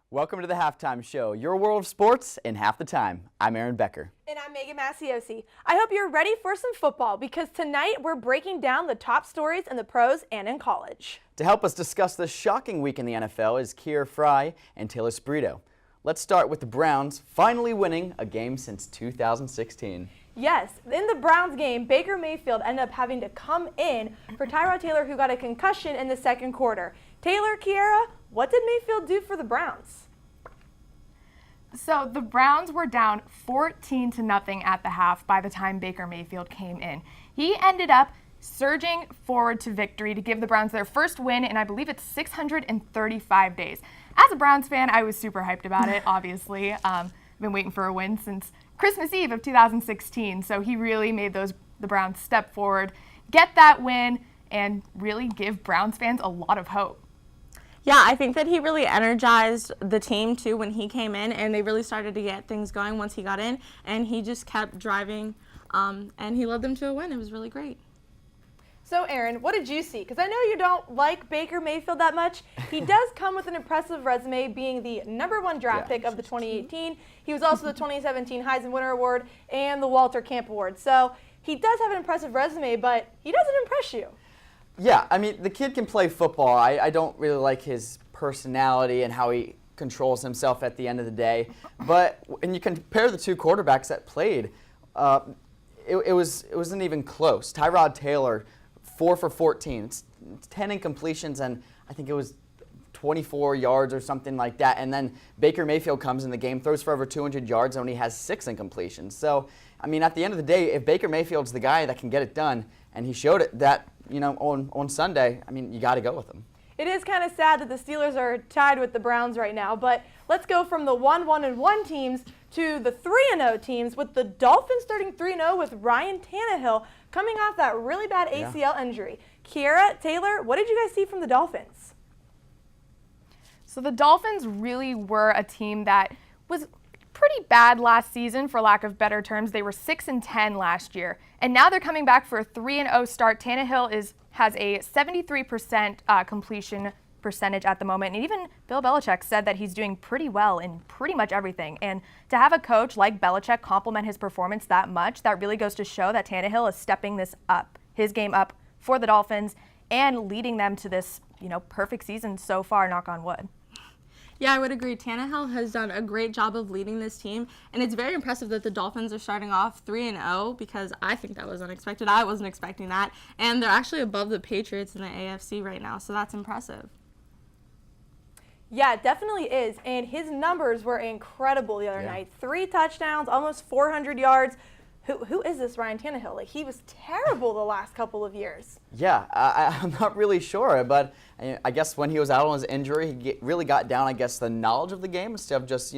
Welcome to the Halftime Show, your world of sports in half the time. I'm Aaron Becker. And I'm Megan Masiosi. I hope you're ready for some football because tonight we're breaking down the top stories in the pros and in college. To help us discuss this shocking week in the NFL is Kier Fry and Taylor Sprito. Let's start with the Browns finally winning a game since 2016. Yes, in the Browns game, Baker Mayfield ended up having to come in for Tyrod Taylor, who got a concussion in the second quarter. Taylor, Kiera, what did Mayfield do for the Browns? So the Browns were down 14-0 at the half by the time Baker Mayfield came in. He ended up surging forward to victory to give the Browns their first win in, I believe it's 635 days. As a Browns fan, I was super hyped about it, obviously. I've been waiting for a win since Christmas Eve of 2016, so he really made the Browns step forward, get that win, and really give Browns fans a lot of hope. Yeah, I think that he really energized the team too when he came in, and they really started to get things going once he got in, and he just kept driving, and he led them to a win. It was really great. So, Aaron, what did you see? Because I know you don't like Baker Mayfield that much. He does come with an impressive resume, being the #1 draft pick of the 2018. He was also the 2017 Heisman Winner Award and the Walter Camp Award. So he does have an impressive resume, but he doesn't impress you. Yeah, I mean, the kid can play football. I don't really like his personality and how he controls himself at the end of the day. But when you compare the two quarterbacks that played, it wasn't even close. Tyrod Taylor, 4 for 14. It's 10 incompletions, and I think it was 24 yards or something like that. And then Baker Mayfield comes in the game, throws for over 200 yards, and he has 6 incompletions. So, I mean, at the end of the day, if Baker Mayfield's the guy that can get it done, and he showed it that, on Sunday, I mean, you got to go with him. It is kind of sad that the Steelers are tied with the Browns right now, but let's go from the 1-1-1 teams to the 3-0 teams, with the Dolphins starting 3-0 with Ryan Tannehill coming off that really bad ACL injury. Kiera, Taylor, what did you guys see from the Dolphins? So the Dolphins really were a team that was pretty bad last season, for lack of better terms. They were 6-10 last year, and now they're coming back for a 3-0 start. Tannehill has a 73% completion percentage at the moment, and even Bill Belichick said that he's doing pretty well in pretty much everything. And to have a coach like Belichick compliment his performance that much, that really goes to show that Tannehill is stepping his game up for the Dolphins, and leading them to this, perfect season so far, knock on wood. Yeah, I would agree. Tannehill has done a great job of leading this team, and it's very impressive that the Dolphins are starting off 3-0 because I think that was unexpected. I wasn't expecting that, and they're actually above the Patriots in the AFC right now, so that's impressive. Yeah, it definitely is, and his numbers were incredible the other night. 3 touchdowns, almost 400 yards. Who is this Ryan Tannehill? Like, he was terrible the last couple of years. Yeah, I'm not really sure, but I guess when he was out on his injury, he really got down, the knowledge of the game instead of just,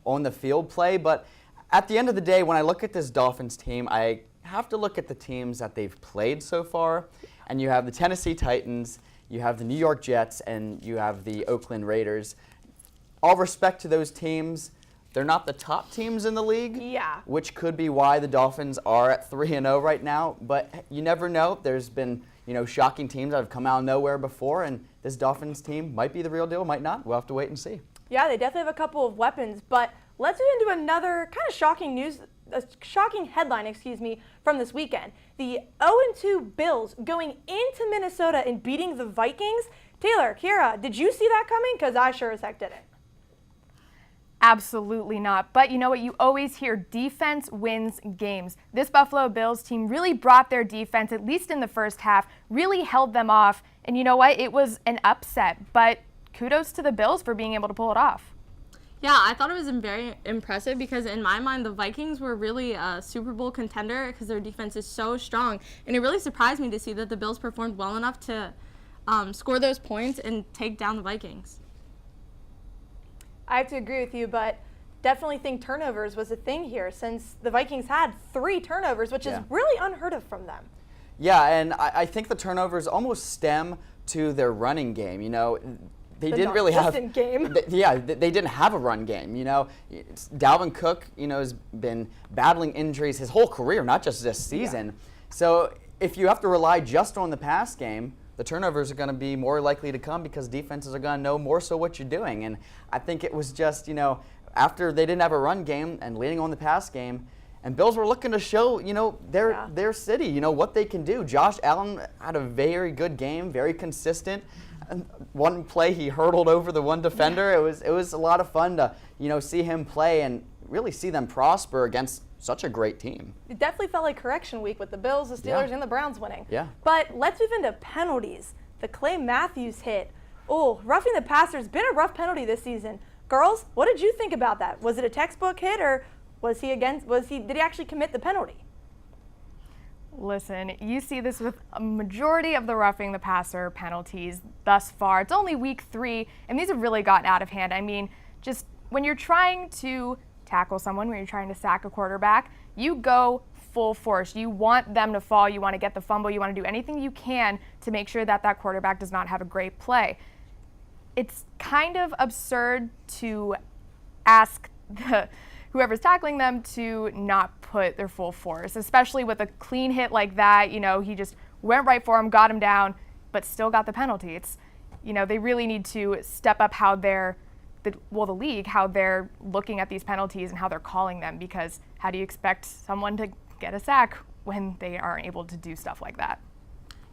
on the field play. But at the end of the day, when I look at this Dolphins team, I have to look at the teams that they've played so far. And you have the Tennessee Titans, you have the New York Jets, and you have the Oakland Raiders. All respect to those teams, they're not the top teams in the league, which could be why the Dolphins are at 3-0 right now. But you never know. There's been, shocking teams that have come out of nowhere before, and this Dolphins team might be the real deal, might not. We'll have to wait and see. Yeah, they definitely have a couple of weapons. But let's get into another kind of shocking headline, from this weekend. The 0-2 Bills going into Minnesota and beating the Vikings. Taylor, Kiera, did you see that coming? Because I sure as heck didn't. Absolutely not. But you know what? You always hear defense wins games. This Buffalo Bills team really brought their defense, at least in the first half, really held them off. And you know what? It was an upset, but kudos to the Bills for being able to pull it off. Yeah, I thought it was very impressive because in my mind, the Vikings were really a Super Bowl contender because their defense is so strong. And it really surprised me to see that the Bills performed well enough to score those points and take down the Vikings. I have to agree with you, but definitely think turnovers was a thing here since the Vikings had 3 turnovers, which is really unheard of from them. Yeah, and I think the turnovers almost stem to their running game. They didn't really have game. They didn't have a run game. Dalvin Cook, has been battling injuries his whole career, not just this season. So if you have to rely just on the pass game, the turnovers are going to be more likely to come because defenses are going to know more so what you're doing. And I think it was just, after they didn't have a run game and leaning on the pass game, and Bills were looking to show, their city, what they can do. Josh Allen had a very good game, very consistent. And one play, he hurdled over the one defender. It was a lot of fun to, see him play and really see them prosper against such a great team. It definitely felt like correction week with the Bills, the Steelers, and the Browns winning. Yeah. But let's move into penalties. The Clay Matthews hit. Oh, roughing the passer's been a rough penalty this season. Girls, what did you think about that? Was it a textbook hit, or did he actually commit the penalty? Listen, you see this with a majority of the roughing the passer penalties thus far. It's only week 3, and these have really gotten out of hand. I mean, just when you're trying to tackle someone, when you're trying to sack a quarterback, you go full force. You want them to fall. You want to get the fumble. You want to do anything you can to make sure that that quarterback does not have a great play. It's kind of absurd to ask whoever's tackling them to not put their full force, especially with a clean hit like that. He just went right for him, got him down, but still got the penalty. It's, they really need to step up how the league, how they're looking at these penalties and how they're calling them, because how do you expect someone to get a sack when they aren't able to do stuff like that?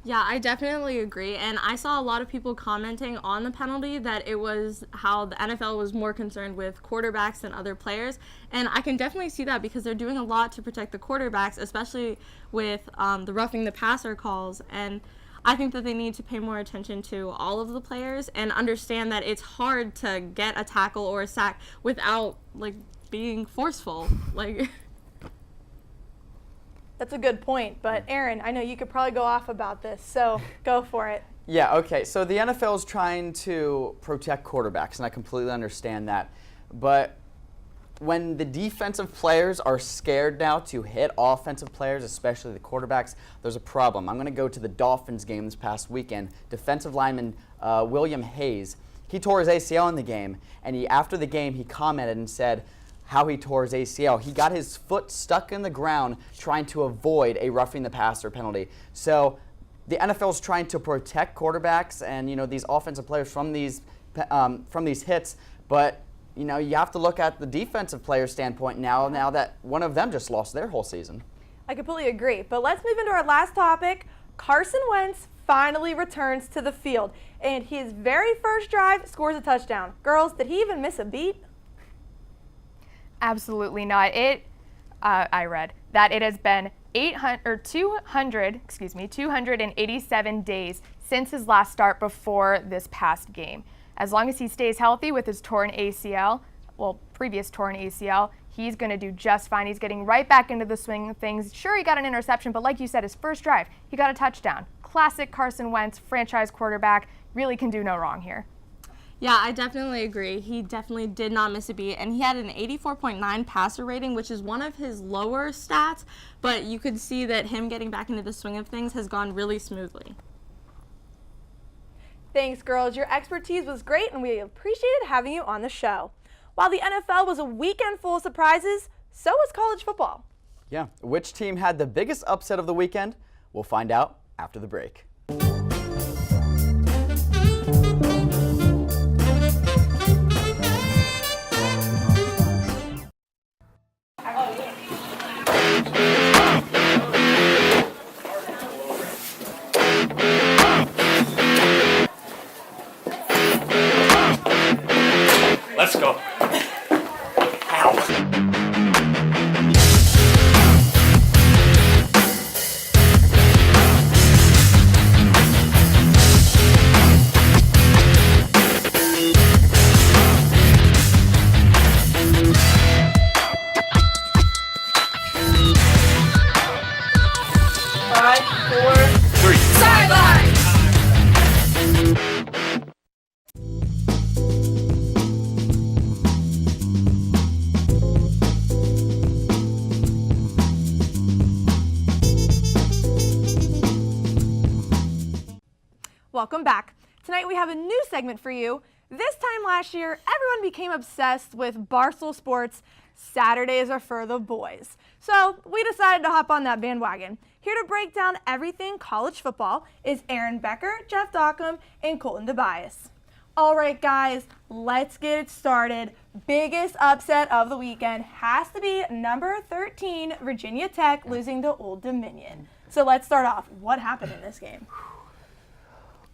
Yeah, I definitely agree. And I saw a lot of people commenting on the penalty that it was how the NFL was more concerned with quarterbacks than other players. And I can definitely see that because they're doing a lot to protect the quarterbacks, especially with the roughing the passer calls. And I think that they need to pay more attention to all of the players and understand that it's hard to get a tackle or a sack without being forceful. That's a good point, but Aaron, I know you could probably go off about this, so go for it. Yeah, okay. So the NFL is trying to protect quarterbacks, and I completely understand that. But when the defensive players are scared now to hit offensive players, especially the quarterbacks, there's a problem. I'm going to go to the Dolphins game this past weekend. Defensive lineman William Hayes, he tore his ACL in the game, and after the game he commented and said how he tore his ACL. He got his foot stuck in the ground trying to avoid a roughing the passer penalty. So the NFL is trying to protect quarterbacks and these offensive players from these hits, but you have to look at the defensive player standpoint now that one of them just lost their whole season. I completely agree, but let's move into our last topic. Carson Wentz finally returns to the field, and his very first drive scores a touchdown. Girls, did he even miss a beat? Absolutely not. I read that it has been 287 days since his last start before this past game. As long as he stays healthy with his previous torn ACL, he's going to do just fine. He's getting right back into the swing of things. Sure, he got an interception, but like you said, his first drive, he got a touchdown. Classic Carson Wentz, franchise quarterback, really can do no wrong here. Yeah, I definitely agree. He definitely did not miss a beat, and he had an 84.9 passer rating, which is one of his lower stats, but you could see that him getting back into the swing of things has gone really smoothly. Thanks, girls. Your expertise was great, and we appreciated having you on the show. While the NFL was a weekend full of surprises, so was college football. Yeah, which team had the biggest upset of the weekend? We'll find out after the break. Let's go. Welcome back. Tonight we have a new segment for you. This time last year, everyone became obsessed with Barstool Sports Saturdays are for the boys. So we decided to hop on that bandwagon. Here to break down everything college football is Aaron Becker, Jeff Dockham, and Colton DeBias. All right, guys, let's get it started. Biggest upset of the weekend has to be number 13, Virginia Tech, losing to Old Dominion. So let's start off. What happened in this game?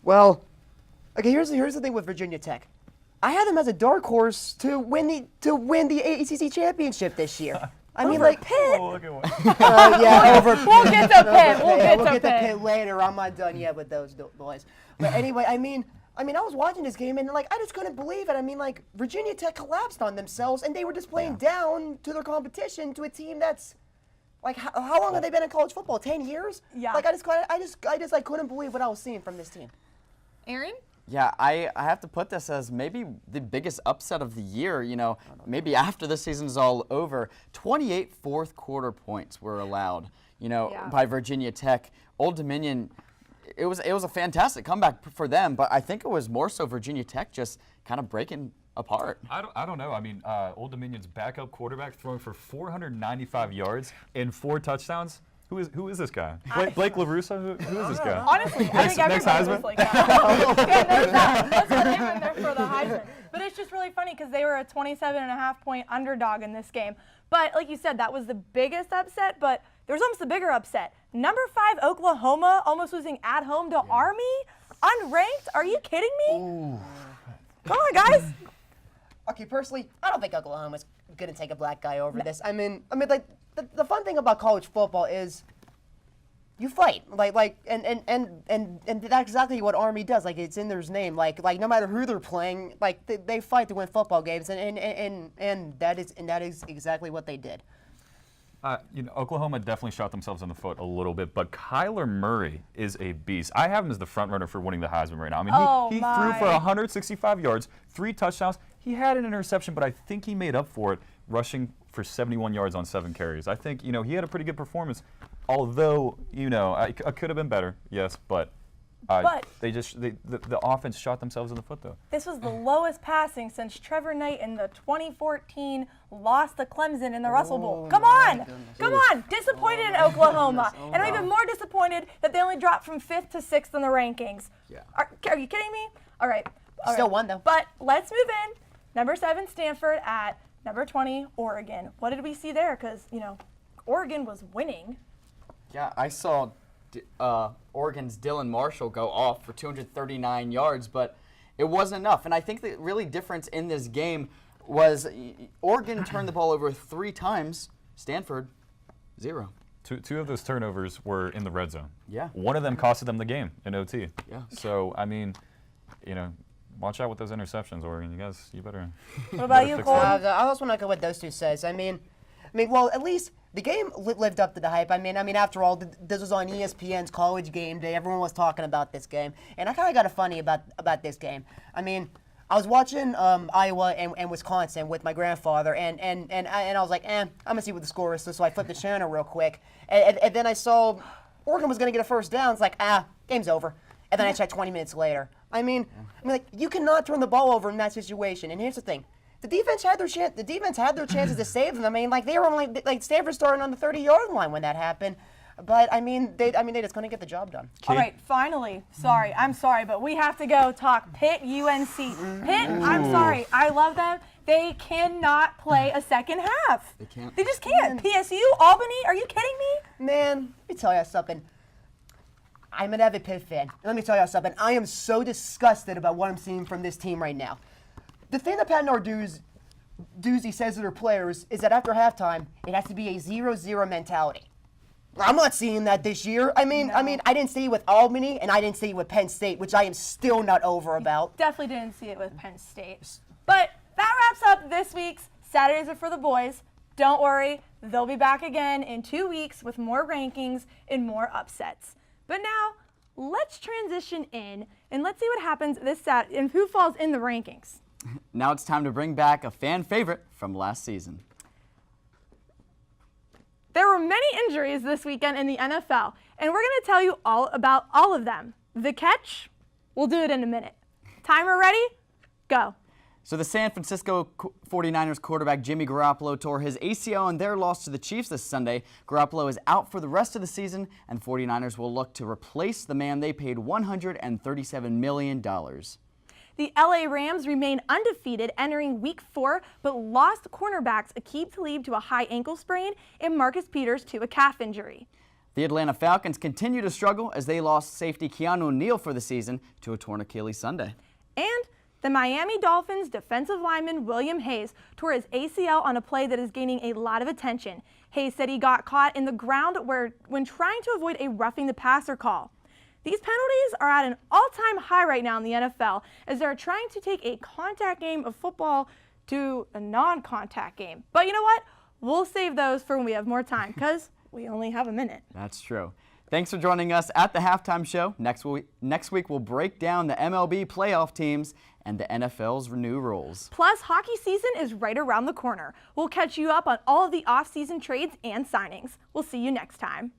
Well, okay, here's the thing with Virginia Tech. I had them as a dark horse to win the ACC championship this year. I mean, like Pitt. over We'll get to Pitt. We'll get to Pitt later. I'm not done yet with those boys. But anyway, I mean, I was watching this game and like I just couldn't believe it. I mean, like Virginia Tech collapsed on themselves and they were just playing down to their competition, to a team that's like how long have they been in college football? 10 years? Yeah. Like I just like couldn't believe what I was seeing from this team. Aaron? Yeah, I have to put this as maybe the biggest upset of the year, maybe after the season's all over. 28 fourth quarter points were allowed, by Virginia Tech. Old Dominion, it was a fantastic comeback for them, but I think it was more so Virginia Tech just kind of breaking apart. I don't know. I mean, Old Dominion's backup quarterback throwing for 495 yards and 4 touchdowns. Who is this guy? Blake LaRussa? Who is this guy? Honestly, I think next everybody was Heisman? like that. Yeah, that's what they've been there for the Heisman. But it's just really funny because they were a 27.5-point underdog in this game. But like you said, that was the biggest upset, but there was almost a bigger upset. Number 5, Oklahoma, almost losing at home to Army, unranked. Are you kidding me? Ooh. Come on, guys. Okay, personally, I don't think Oklahoma's gonna take a black guy over this. I mean, like the fun thing about college football is you fight, and that's exactly what Army does. Like it's in their name. Like no matter who they're playing, like they fight to win football games, and that is exactly what they did. Oklahoma definitely shot themselves in the foot a little bit, but Kyler Murray is a beast. I have him as the front runner for winning the Heisman right now. I mean, he threw for 165 yards, 3 touchdowns. He had an interception, but I think he made up for it rushing for 71 yards on 7 carries. I think, he had a pretty good performance, although, I could have been better, yes, but the offense shot themselves in the foot, though. This was the lowest passing since Trevor Knight in the 2014 loss to Clemson in the Russell Bowl. Come on! Come on! Disappointed in Oklahoma. And I'm even more disappointed that they only dropped from 5th to 6th in the rankings. Yeah. Are you kidding me? All right. Still won, though. But let's move in. Number 7, Stanford at number 20, Oregon. What did we see there? Because, Oregon was winning. Yeah, I saw Oregon's Dylan Marshall go off for 239 yards, but it wasn't enough. And I think the really difference in this game was Oregon turned the ball over 3 times, Stanford, 0. Two of those turnovers were in the red zone. Yeah. One of them costed them the game in OT. Yeah. So, I mean, watch out with those interceptions, Oregon. You better. What about you, Cole? I also want to echo what those two says. I mean, well, at least the game lived up to the hype. I mean, after all, this was on ESPN's College Game Day. Everyone was talking about this game, and I kind of got a funny about this game. I mean, I was watching Iowa and Wisconsin with my grandfather, and I was like, I'm gonna see what the score is. So I flipped the channel real quick, and then I saw Oregon was gonna get a first down. It's like, game's over. And then I checked 20 minutes later. I mean, like you cannot turn the ball over in that situation. And here's the thing: the defense had their chance. The defense had their chances to save them. I mean, like they were only like Stanford starting on the 30-yard line when that happened. But I mean, they just couldn't get the job done. All right, finally. I'm sorry, but we have to go talk Pitt UNC. Pitt, I'm sorry, I love them. They cannot play a second half. They can't. They just can't. PSU, Albany, are you kidding me? Man, let me tell you something. I'm an avid Pitt fan. Let me tell you something. I am so disgusted about what I'm seeing from this team right now. The thing that Pat Narduzzi says to their players is that after halftime, it has to be a 0-0 mentality. I'm not seeing that this year. I mean, I didn't see it with Albany, and I didn't see it with Penn State, which I am still not over about. Definitely didn't see it with Penn State. But that wraps up this week's Saturdays Are for the Boys. Don't worry, they'll be back again in 2 weeks with more rankings and more upsets. But now, let's transition in and let's see what happens this Saturday and who falls in the rankings. Now it's time to bring back a fan favorite from last season. There were many injuries this weekend in the NFL, and we're going to tell you all about all of them. The catch? We'll do it in a minute. Timer ready? Go. So the San Francisco 49ers quarterback Jimmy Garoppolo tore his ACL in their loss to the Chiefs this Sunday. Garoppolo is out for the rest of the season, and 49ers will look to replace the man they paid $137 million. The LA Rams remain undefeated entering Week 4, but lost cornerbacks Aqib Talib to a high ankle sprain and Marcus Peters to a calf injury. The Atlanta Falcons continue to struggle as they lost safety Keanu Neal for the season to a torn Achilles Sunday. And the Miami Dolphins defensive lineman William Hayes tore his ACL on a play that is gaining a lot of attention. Hayes said he got caught in the ground when trying to avoid a roughing the passer call. These penalties are at an all-time high right now in the NFL as they're trying to take a contact game of football to a non-contact game. But you know what? We'll save those for when we have more time because we only have a minute. That's true. Thanks for joining us at the Halftime Show. Next week we'll break down the MLB playoff teams and the NFL's new rules. Plus, hockey season is right around the corner. We'll catch you up on all of the off-season trades and signings. We'll see you next time.